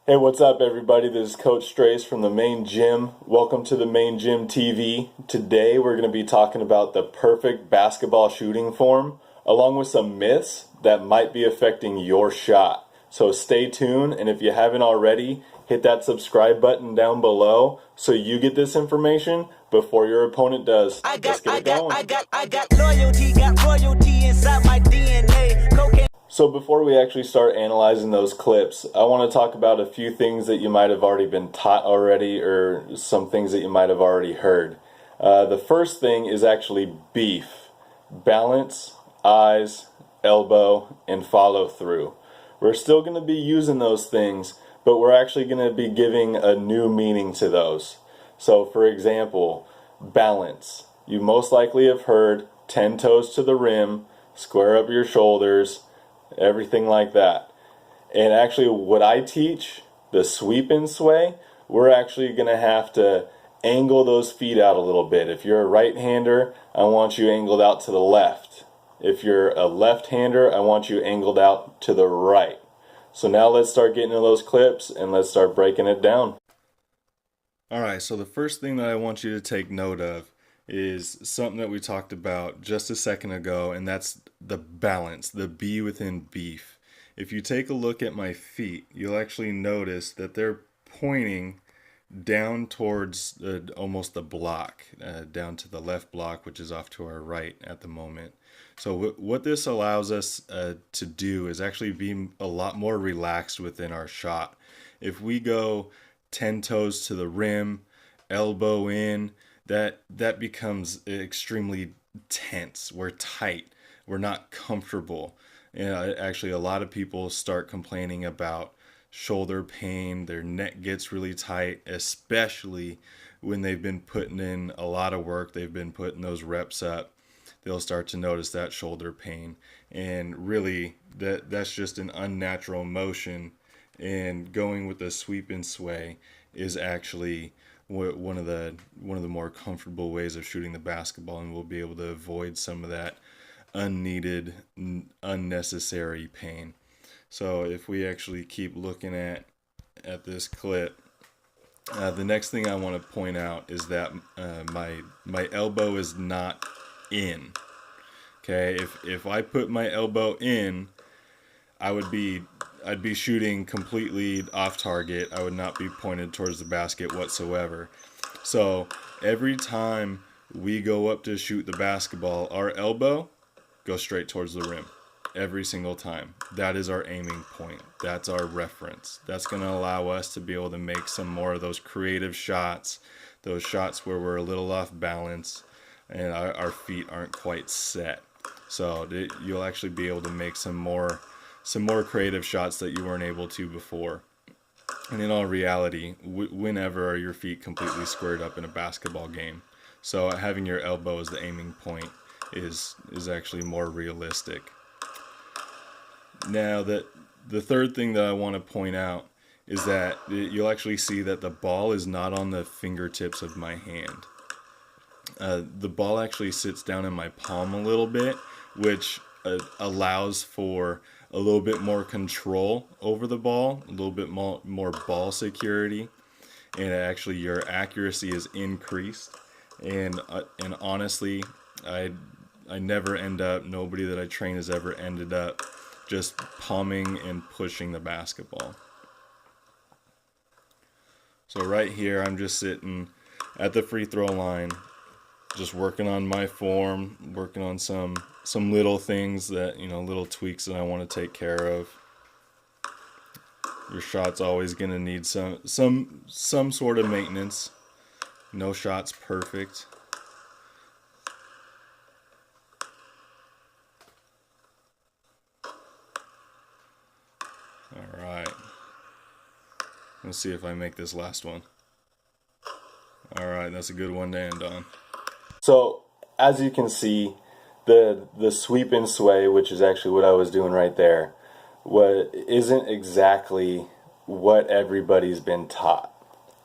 Hey, what's up, everybody? This is Coach Strace from the Main Gym. Welcome to the Main Gym TV. Today, we're going to be talking about the perfect basketball shooting form, along with some myths that might be affecting your shot. So stay tuned, and if you haven't already, hit that subscribe button down below so you get this information before your opponent does. Let's get it going. I got loyalty, got royalty inside my DNA. Cocaine. So before we actually start analyzing those clips, I want to talk about a few things that you might have already been taught already, or some things that you might have already heard. The first thing is actually BEEF. Balance, eyes, elbow, and follow through. We're still going to be using those things, but we're actually going to be giving a new meaning to those. So for example, balance. You most likely have heard 10 toes to the rim, square up your shoulders, everything like that. And actually what I teach, the sweep and sway, we're actually going to have to angle those feet out a little bit. If you're a right-hander, I want you angled out to the left. If you're a left-hander, I want you angled out to the right. So now let's start getting into those clips and let's start breaking it down. Alright, so the first thing that I want you to take note of is something that we talked about just a second ago, and that's the balance, the B within BEEF. If you take a look at my feet, you'll actually notice that they're pointing down towards almost the block, down to the left block, which is off to our right at the moment. So what this allows us to do is actually be a lot more relaxed within our shot. If we go 10 toes to the rim, elbow in, that becomes extremely tense. We're tight. We're not comfortable. And actually, a lot of people start complaining about shoulder pain. Their neck gets really tight, especially when they've been putting in a lot of work. They've been putting those reps up. They'll start to notice that shoulder pain. And really, that's just an unnatural motion. And going with the sweep and sway is actually one of the more comfortable ways of shooting the basketball, and we'll be able to avoid some of that unneeded, unnecessary pain. So if we actually keep looking at this clip, the next thing I want to point out is that my elbow is not in. Okay, if I put my elbow in, I'd be shooting completely off target. I would not be pointed towards the basket whatsoever. So every time we go up to shoot the basketball, our elbow goes straight towards the rim. Every single time. That is our aiming point. That's our reference. That's going to allow us to be able to make some more of those creative shots, those shots where we're a little off balance and our feet aren't quite set. So you'll actually be able to make some more creative shots that you weren't able to before. And in all reality, whenever are your feet completely squared up in a basketball game? So having your elbow as the aiming point is actually more realistic. Now, the third thing that I want to point out is that you'll actually see that the ball is not on the fingertips of my hand. The ball actually sits down in my palm a little bit, which allows for a little bit more control over the ball, a little bit more ball security, and actually your accuracy is increased. And honestly, I never end up, nobody that I train has ever ended up just palming and pushing the basketball. So right here, I'm just sitting at the free throw line, just working on my form, working on some little things that, little tweaks that I want to take care of. Your shot's always going to need some sort of maintenance. No shot's perfect. All right. Let's see if I make this last one. All right, that's a good one to end on. So, as you can see, the sweep and sway, which is actually what I was doing right there, isn't exactly what everybody's been taught.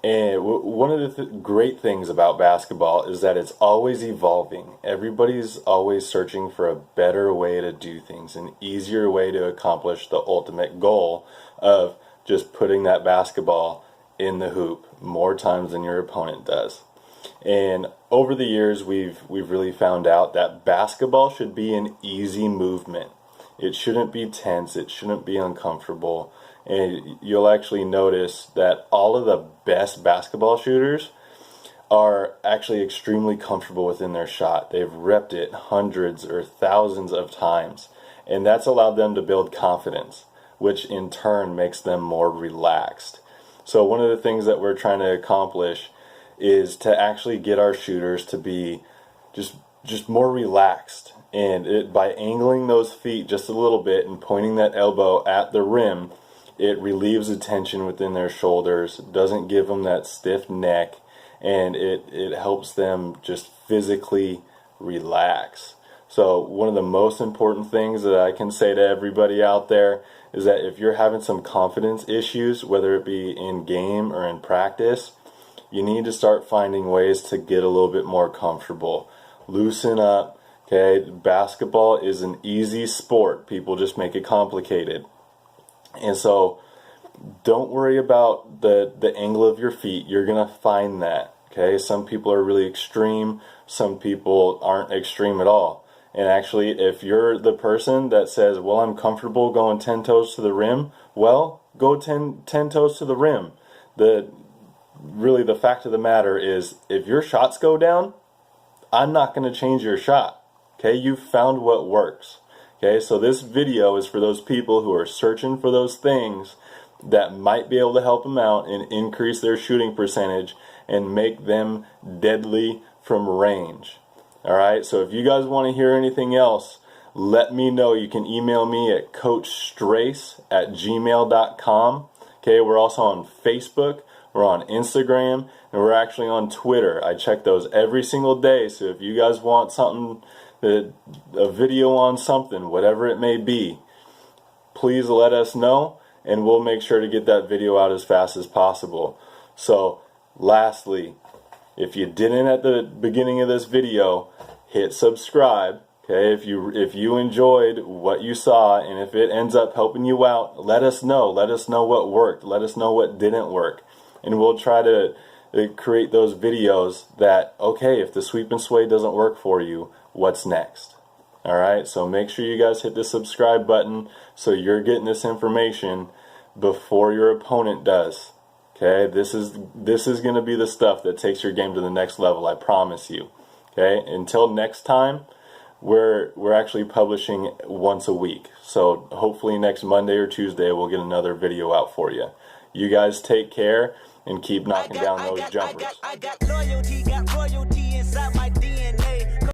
And one of the great things about basketball is that it's always evolving. Everybody's always searching for a better way to do things, an easier way to accomplish the ultimate goal of just putting that basketball in the hoop more times than your opponent does. And over the years, we've really found out that basketball should be an easy movement. It shouldn't be tense. It shouldn't be uncomfortable. And you'll actually notice that all of the best basketball shooters are actually extremely comfortable within their shot. They've repped it hundreds or thousands of times. And that's allowed them to build confidence, which in turn makes them more relaxed. So one of the things that we're trying to accomplish is to actually get our shooters to be just more relaxed. And by angling those feet just a little bit and pointing that elbow at the rim, it relieves the tension within their shoulders, doesn't give them that stiff neck, and it helps them just physically relax. So one of the most important things that I can say to everybody out there is that if you're having some confidence issues, whether it be in game or in practice, you need to start finding ways to get a little bit more comfortable. Loosen up, okay? Basketball is an easy sport. People just make it complicated. And so don't worry about the angle of your feet. You're going to find that, okay? Some people are really extreme. Some people aren't extreme at all. And actually, if you're the person that says, well, I'm comfortable going 10 toes to the rim, well, go 10 toes to the rim. Really, the fact of the matter is, if your shots go down, I'm not going to change your shot. Okay, you've found what works. Okay, so this video is for those people who are searching for those things that might be able to help them out and increase their shooting percentage and make them deadly from range. Alright, so if you guys want to hear anything else, let me know. You can email me at coachstrace@gmail.com. Okay, we're also on Facebook, we're on Instagram, and we're actually on Twitter. I check those every single day, so if you guys want something, a video on something, whatever it may be, please let us know, and we'll make sure to get that video out as fast as possible. So, lastly, if you didn't at the beginning of this video, hit subscribe. Okay, if you enjoyed what you saw, and if it ends up helping you out, let us know. Let us know what worked. Let us know what didn't work. And we'll try to create those videos that, okay, if the sweep and sway doesn't work for you, what's next? Alright, so make sure you guys hit the subscribe button so you're getting this information before your opponent does. Okay, this is going to be the stuff that takes your game to the next level, I promise you. Okay, until next time, we're actually publishing once a week. So hopefully next Monday or Tuesday we'll get another video out for you. You guys take care and keep knocking down those jumpers. I got loyalty, got royalty.